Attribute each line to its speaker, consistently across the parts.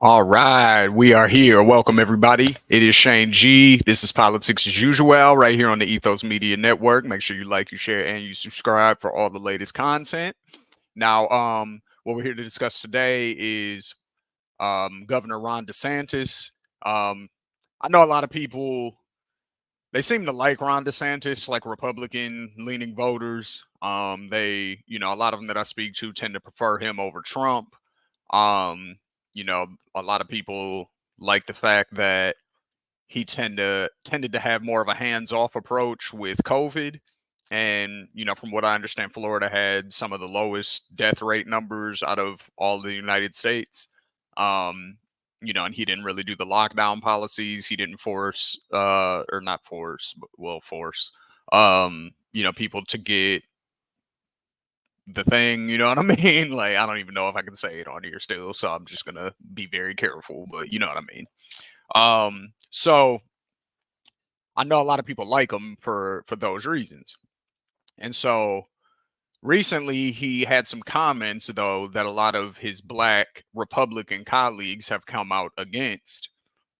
Speaker 1: All right, we are here. Welcome, everybody. It is Shane G. This is Politics as Usual right here on the Ethos Media Network. Make sure you like, you share, and you subscribe for all the latest content. Now, what we're here to discuss today is Governor Ron DeSantis. Um, I know a lot of people, they seem to like Ron DeSantis, like Republican leaning voters. A lot of them that I speak to tend to prefer him over Trump. Um, a lot of people like the fact that he tended to have more of a hands-off approach with COVID. And, from what I understand, Florida had some of the lowest death rate numbers out of all the United States. And he didn't really do the lockdown policies. He didn't force, or not force, but will force, people to get the thing, you know what I mean? Like, I don't even know if I can say it on here still, so I'm just gonna be very careful, but you know what I mean. So I know a lot of people like him for those reasons. And so recently he had some comments though that a lot of his black Republican colleagues have come out against.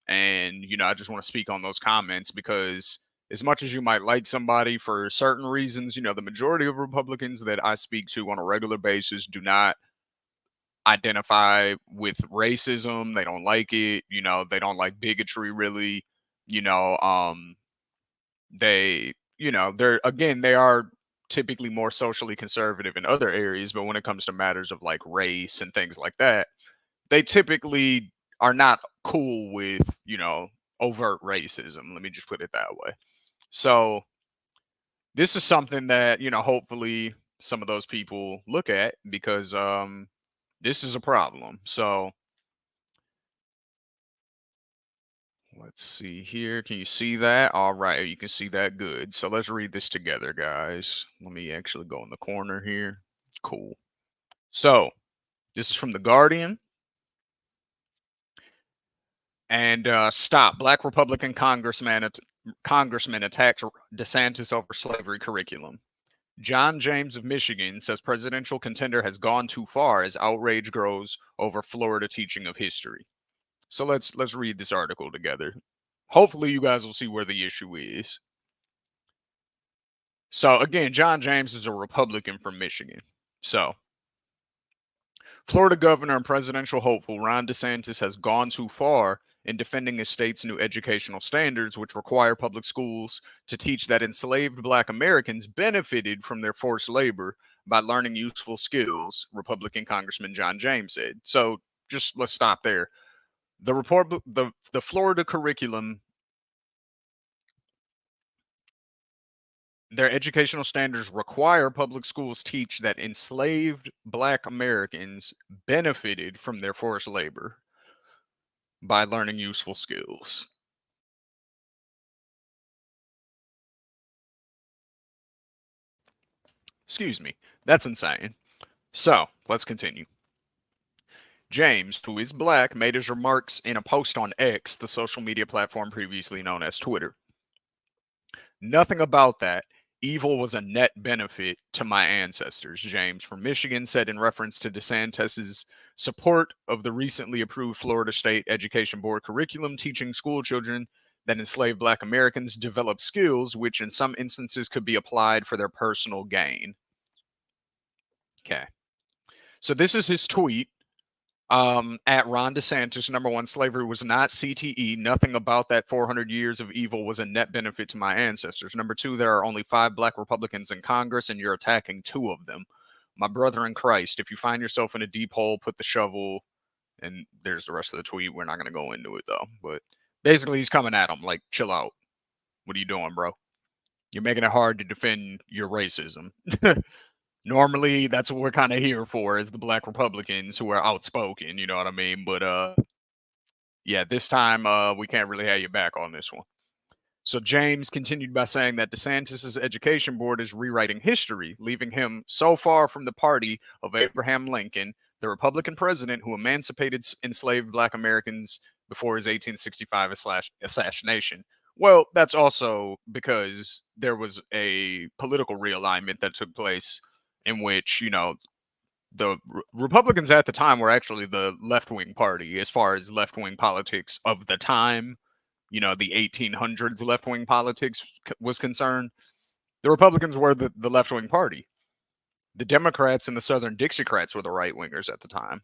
Speaker 1: And I just want to speak on those comments because as much as you might like somebody for certain reasons, the majority of Republicans that I speak to on a regular basis do not identify with racism. They don't like it. They don't like bigotry really. You know, um, they are typically more socially conservative in other areas, but when it comes to matters of like race and things like that, they typically are not cool with, overt racism. Let me just put it that way. So this is something that, hopefully some of those people look at because this is a problem. So let's see here. Can you see that? All right, you can see that good. So let's read this together, guys. Let me actually go in the corner here. Cool. So this is from The Guardian. And stop. Black Republican congressman attacks DeSantis over slavery curriculum. John James of Michigan says presidential contender has gone too far as outrage grows over Florida teaching of history. So let's read this article together. Hopefully you guys will see where the issue is. So again, John James is a Republican from Michigan. So Florida governor and presidential hopeful Ron DeSantis has gone too far in defending his state's new educational standards, which require public schools to teach that enslaved Black Americans benefited from their forced labor by learning useful skills, Republican Congressman John James said. So just let's stop there. The Florida curriculum, their educational standards require public schools teach that enslaved Black Americans benefited from their forced labor by learning useful skills. Excuse me. That's insane. So let's continue. James, who is Black, made his remarks in a post on X, the social media platform previously known as Twitter. Nothing about that. Evil was a net benefit to my ancestors, James from Michigan said in reference to DeSantis' support of the recently approved Florida State Education Board curriculum teaching school children that enslaved Black Americans develop skills which in some instances could be applied for their personal gain. Okay. So this is his tweet at Ron DeSantis. Number one, slavery was not CTE. Nothing about that 400 years of evil was a net benefit to my ancestors. Number two, there are only 5 Black Republicans in Congress, and you're attacking 2 of them. My brother in Christ, if you find yourself in a deep hole, put the shovel, and there's the rest of the tweet. We're not going to go into it, though. But basically, he's coming at him like, chill out. What are you doing, bro? You're making it hard to defend your racism. Normally, that's what we're kind of here for, is the Black Republicans who are outspoken, you know what I mean? But yeah, this time we can't really have you back on this one. So James continued by saying that DeSantis' education board is rewriting history, leaving him so far from the party of Abraham Lincoln, the Republican president who emancipated enslaved Black Americans before his 1865 assassination. Well, that's also because there was a political realignment that took place in which, the Republicans at the time were actually the left-wing party as far as left-wing politics of the time. The 1800s left-wing politics was concerned. The Republicans were the left-wing party. The Democrats and the Southern Dixiecrats were the right-wingers at the time.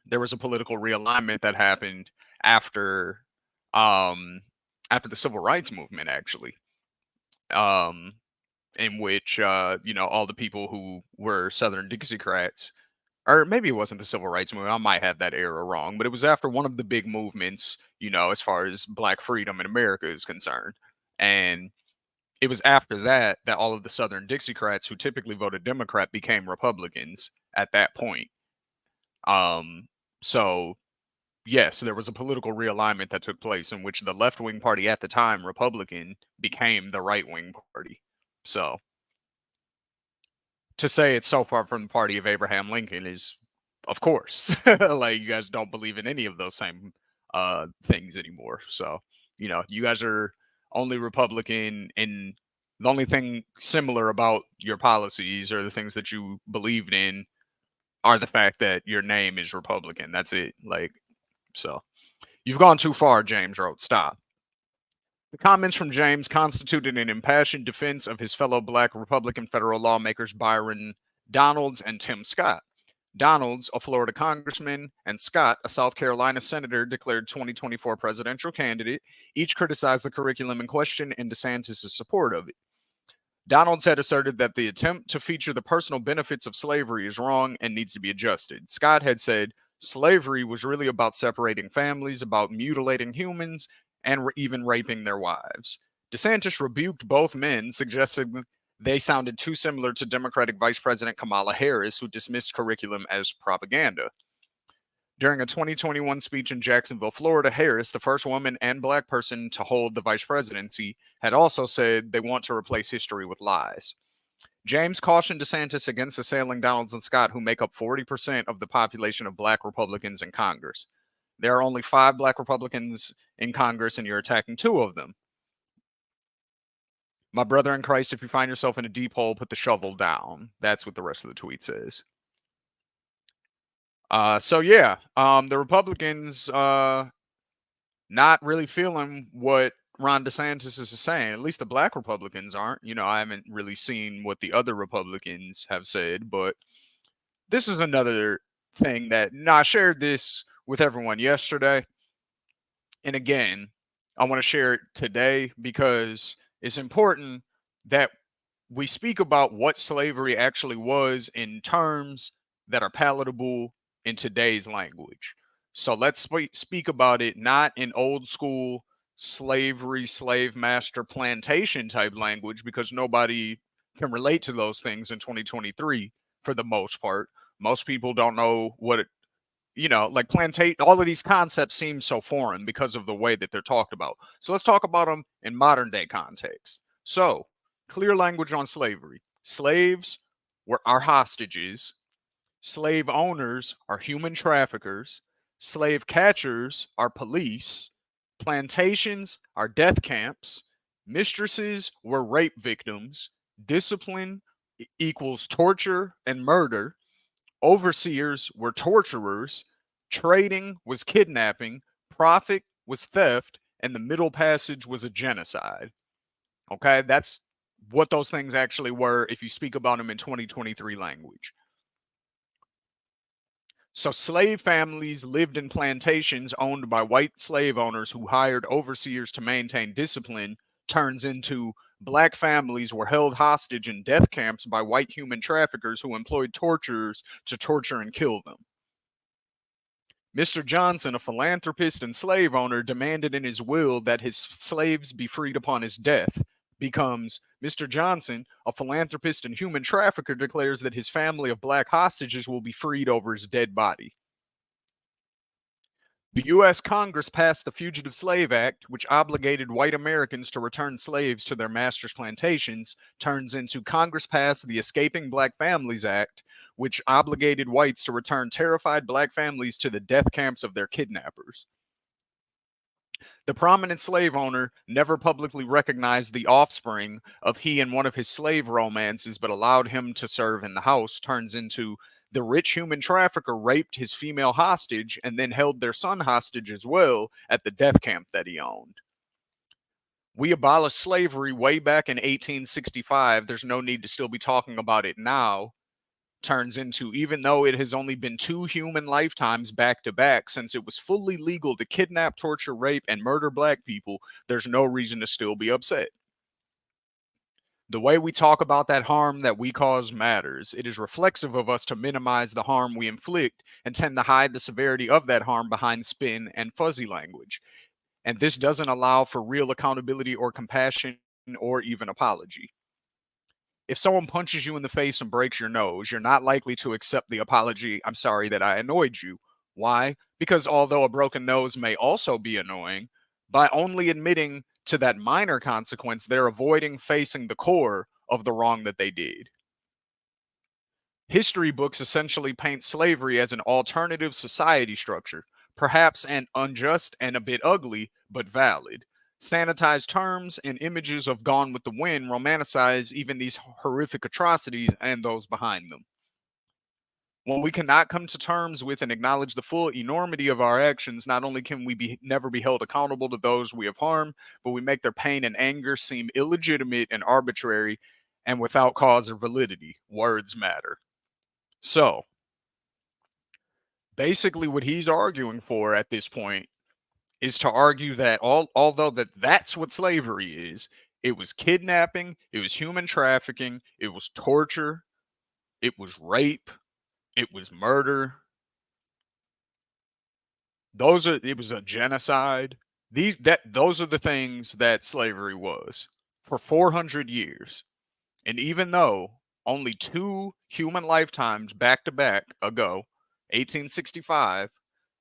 Speaker 1: There was a political realignment that happened after after the civil rights movement, actually, in which all the people who were Southern Dixiecrats, or maybe it wasn't the civil rights movement. I might have that era wrong, but it was after one of the big movements, as far as Black freedom in America is concerned, and it was after that that all of the Southern Dixiecrats who typically voted Democrat became Republicans at that point. So yes, there was a political realignment that took place in which the left-wing party at the time, Republican, became the right-wing party. So to say it's so far from the party of Abraham Lincoln is, of course, like you guys don't believe in any of those same things anymore. So, you guys are only Republican, and the only thing similar about your policies or the things that you believed in are the fact that your name is Republican. That's it. Like, so you've gone too far, James wrote. Stop. The comments from James constituted an impassioned defense of his fellow Black Republican federal lawmakers Byron Donalds and Tim Scott. Donalds, a Florida congressman, and Scott, a South Carolina senator declared 2024 presidential candidate, each criticized the curriculum in question and Desantis' support of it. Donalds had asserted that the attempt to feature the personal benefits of slavery is wrong and needs to be adjusted. Scott had said slavery was really about separating families, about mutilating humans, and even raping their wives. DeSantis rebuked both men, suggesting they sounded too similar to Democratic Vice President Kamala Harris, who dismissed curriculum as propaganda. During a 2021 speech in Jacksonville, Florida, Harris, the first woman and Black person to hold the vice presidency, had also said they want to replace history with lies. James cautioned DeSantis against assailing Donalds and Scott, who make up 40% of the population of Black Republicans in Congress. There are only 5 Black Republicans in Congress, and you're attacking 2 of them. My brother in Christ, if you find yourself in a deep hole, put the shovel down. That's what the rest of the tweet says. The Republicans not really feeling what Ron DeSantis is saying. At least the Black Republicans aren't. I haven't really seen what the other Republicans have said, but this is another thing that I shared this with everyone yesterday. And again, I want to share it today because it's important that we speak about what slavery actually was in terms that are palatable in today's language. So let's speak about it not in old school slavery, slave master, plantation type language, because nobody can relate to those things in 2023 for the most part. Most people don't know what it, like plantation, all of these concepts seem so foreign because of the way that they're talked about. So let's talk about them in modern day context. So, clear language on slavery. Slaves are hostages. Slave owners are human traffickers. Slave catchers are police. Plantations are death camps. Mistresses were rape victims. Discipline equals torture and murder. Overseers were torturers. Trading was kidnapping. Profit was theft. And the Middle Passage was a genocide. Okay, that's what those things actually were if you speak about them in 2023 language. So slave families lived in plantations owned by white slave owners who hired overseers to maintain discipline, turns into Black families were held hostage in death camps by white human traffickers who employed torturers to torture and kill them. Mr. Johnson, a philanthropist and slave owner, demanded in his will that his slaves be freed upon his death. Becomes Mr. Johnson, a philanthropist and human trafficker, declares that his family of Black hostages will be freed over his dead body. The U.S. Congress passed the Fugitive Slave Act, which obligated white Americans to return slaves to their masters' plantations, turns into Congress passed the Escaping Black Families Act, which obligated whites to return terrified Black families to the death camps of their kidnappers. The prominent slave owner never publicly recognized the offspring of he and one of his slave romances, but allowed him to serve in the house, turns into The rich human trafficker raped his female hostage and then held their son hostage as well at the death camp that he owned. We abolished slavery way back in 1865. There's no need to still be talking about it now. Turns into, even though it has only been 2 human lifetimes back to back since it was fully legal to kidnap, torture, rape, and murder black people, there's no reason to still be upset. The way we talk about that harm that we cause matters. It is reflexive of us to minimize the harm we inflict and tend to hide the severity of that harm behind spin and fuzzy language. And this doesn't allow for real accountability or compassion or even apology. If someone punches you in the face and breaks your nose, you're not likely to accept the apology, "I'm sorry that I annoyed you." Why? Because although a broken nose may also be annoying, by only admitting to that minor consequence, they're avoiding facing the core of the wrong that they did. History books essentially paint slavery as an alternative society structure, perhaps an unjust and a bit ugly, but valid. Sanitized terms and images of Gone with the Wind romanticize even these horrific atrocities and those behind them. When we cannot come to terms with and acknowledge the full enormity of our actions, not only can we never be held accountable to those we have harmed, but we make their pain and anger seem illegitimate and arbitrary and without cause or validity. Words matter. So, basically what he's arguing for at this point is to argue that although that's what slavery is, it was kidnapping, it was human trafficking, it was torture, it was rape, it was murder. It was a genocide. Those are the things that slavery was for 400 years. And even though only 2 human lifetimes back to back ago, 1865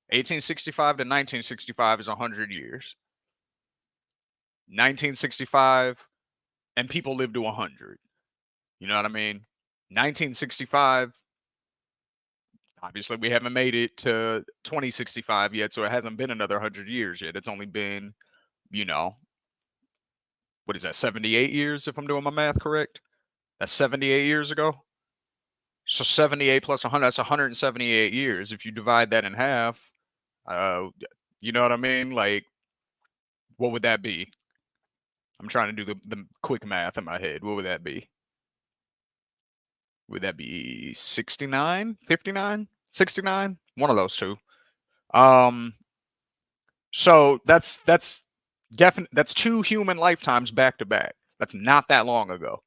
Speaker 1: 1865 to 1965 is 100 years. 1965, and people live to 100. You know what I mean? 1965, obviously, we haven't made it to 2065 yet, so it hasn't been another 100 years yet. It's only been, you know, what is that, 78 years, if I'm doing my math correct? That's 78 years ago. So 78 plus 100, that's 178 years. If you divide that in half, uh, you know what I mean? Like, what would that be? I'm trying to do the quick math in my head. What would that be? Would that be 69, 59, 69? One of those two. Um, so that's 2 human lifetimes back to back. That's not that long ago.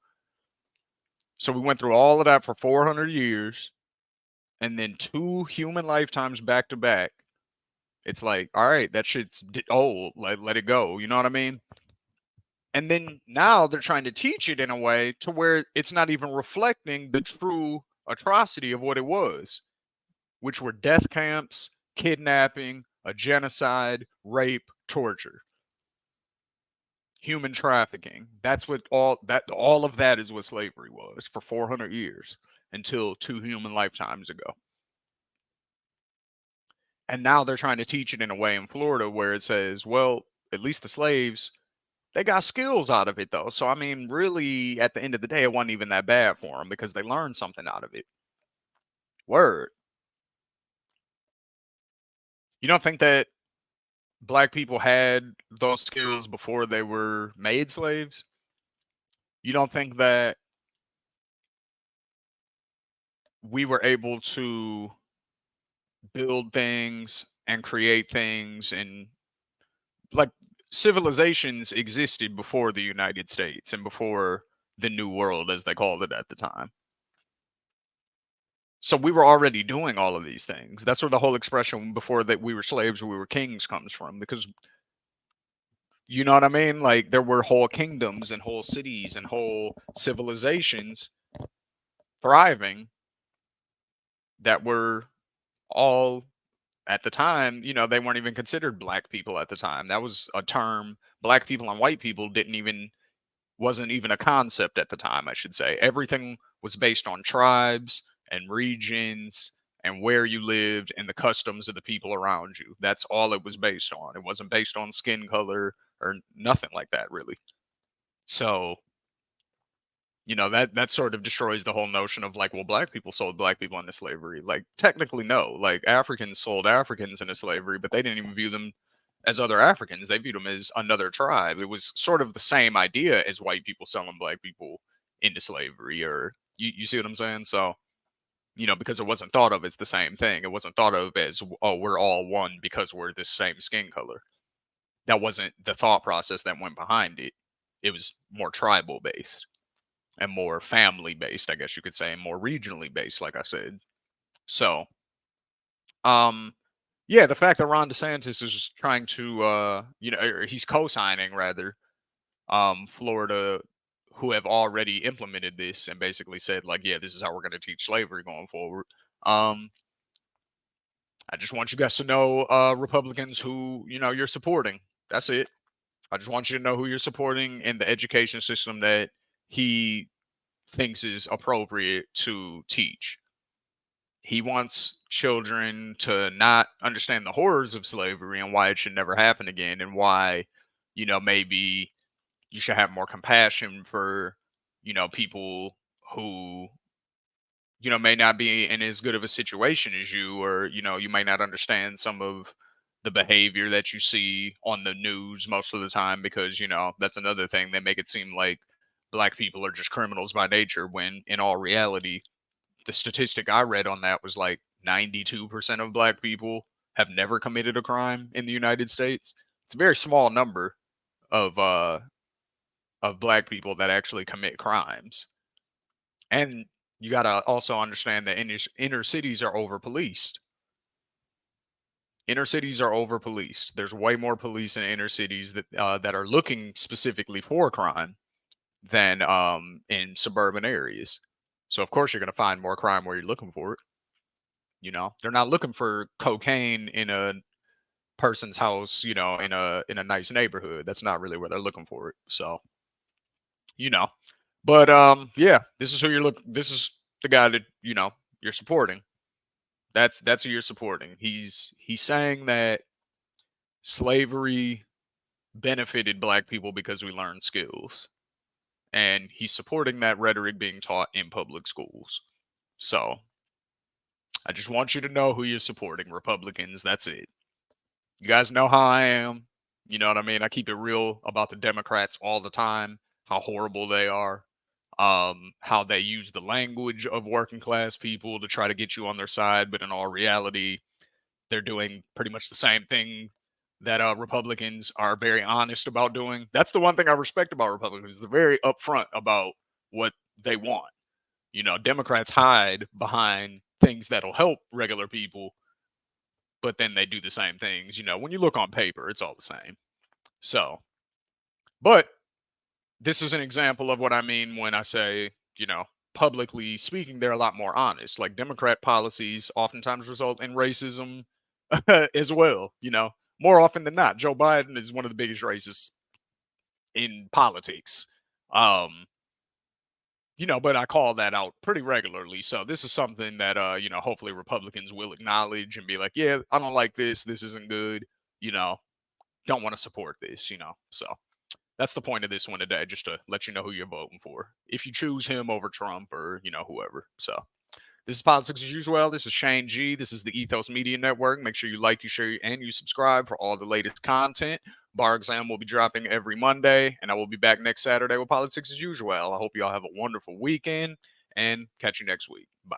Speaker 1: So we went through all of that for 400 years, and then 2 human lifetimes back to back. It's like, all right, that shit's old. Let it go. You know what I mean? And then now they're trying to teach it in a way to where it's not even reflecting the true atrocity of what it was, which were death camps, kidnapping, a genocide, rape, torture, human trafficking. That's what all of that is what slavery was for 400 years until 2 human lifetimes ago. And now they're trying to teach it in a way in Florida where it says, well, at least the slaves, they got skills out of it though. So I mean, really, at the end of the day, it wasn't even that bad for them because they learned something out of it. Word. You don't think that black people had those skills before they were made slaves? You don't think that we were able to build things and create things, and like civilizations existed before the United States and before the New World, as they called it at the time? So we were already doing all of these things. That's where the whole expression before that we were slaves, we were kings comes from, because you know what I mean? Like there were whole kingdoms and whole cities and whole civilizations thriving that were all at the time, they weren't even considered black people at the time. That was a term. Black people and white people wasn't even a concept at the time, I should say. Everything was based on tribes and regions and where you lived and the customs of the people around you. That's all it was based on. It wasn't based on skin color or nothing like that, really. So, that sort of destroys the whole notion of like, well, black people sold black people into slavery. Like, technically, no. Like, Africans sold Africans into slavery, but they didn't even view them as other Africans. They viewed them as another tribe. It was sort of the same idea as white people selling black people into slavery, or you see what I'm saying? So, because it wasn't thought of as the same thing. It wasn't thought of as, oh, we're all one because we're this same skin color. That wasn't the thought process that went behind it. It was more tribal based and more family based, I guess you could say, and more regionally based, like I said. So, um, yeah, the fact that Ron DeSantis is trying to, or he's co-signing rather, Florida, who have already implemented this and basically said like, yeah, this is how we're going to teach slavery going forward. Um, I just want you guys to know, Republicans, who you're supporting. That's it. I just want you to know who you're supporting in the education system that he thinks is appropriate to teach. He wants children to not understand the horrors of slavery and why it should never happen again, and why, maybe you should have more compassion for, people who, may not be in as good of a situation as you, or, you might not understand some of the behavior that you see on the news most of the time, because, that's another thing. They make it seem like black people are just criminals by nature, when in all reality, the statistic I read on that was like 92% of black people have never committed a crime in the United States. It's a very small number of black people that actually commit crimes. And you got to also understand that inner cities are over policed. Inner cities are over policed. There's way more police in inner cities that are looking specifically for crime than in suburban areas. So of course you're going to find more crime where you're looking for it. They're not looking for cocaine in a person's house, in a nice neighborhood. That's not really where they're looking for it. So, you know. But yeah, this is the guy that, you're supporting. That's who you're supporting. He's saying that slavery benefited black people because we learned skills. And he's supporting that rhetoric being taught in public schools. So, I just want you to know who you're supporting, Republicans. That's it. You guys know how I am. You know what I mean? I keep it real about the Democrats all the time, how horrible they are, how they use the language of working class people to try to get you on their side, but in all reality, they're doing pretty much the same thing that Republicans are very honest about doing. That's the one thing I respect about Republicans. They're very upfront about what they want. Democrats hide behind things that'll help regular people, but then they do the same things. When you look on paper, it's all the same. So, but this is an example of what I mean when I say, publicly speaking, they're a lot more honest. Like, Democrat policies oftentimes result in racism as well. More often than not. Joe Biden is one of the biggest racists in politics. But I call that out pretty regularly. So this is something that, hopefully Republicans will acknowledge and be like, yeah, I don't like this. This isn't good. Don't want to support this, So that's the point of this one today, just to let you know who you're voting for. If you choose him over Trump or, whoever. So this is Politics as Usual. This is Shane G. This is the Ethos Media Network. Make sure you like, you share, and you subscribe for all the latest content. Bar Exam will be dropping every Monday, and I will be back next Saturday with Politics as Usual. I hope you all have a wonderful weekend, and catch you next week. Bye.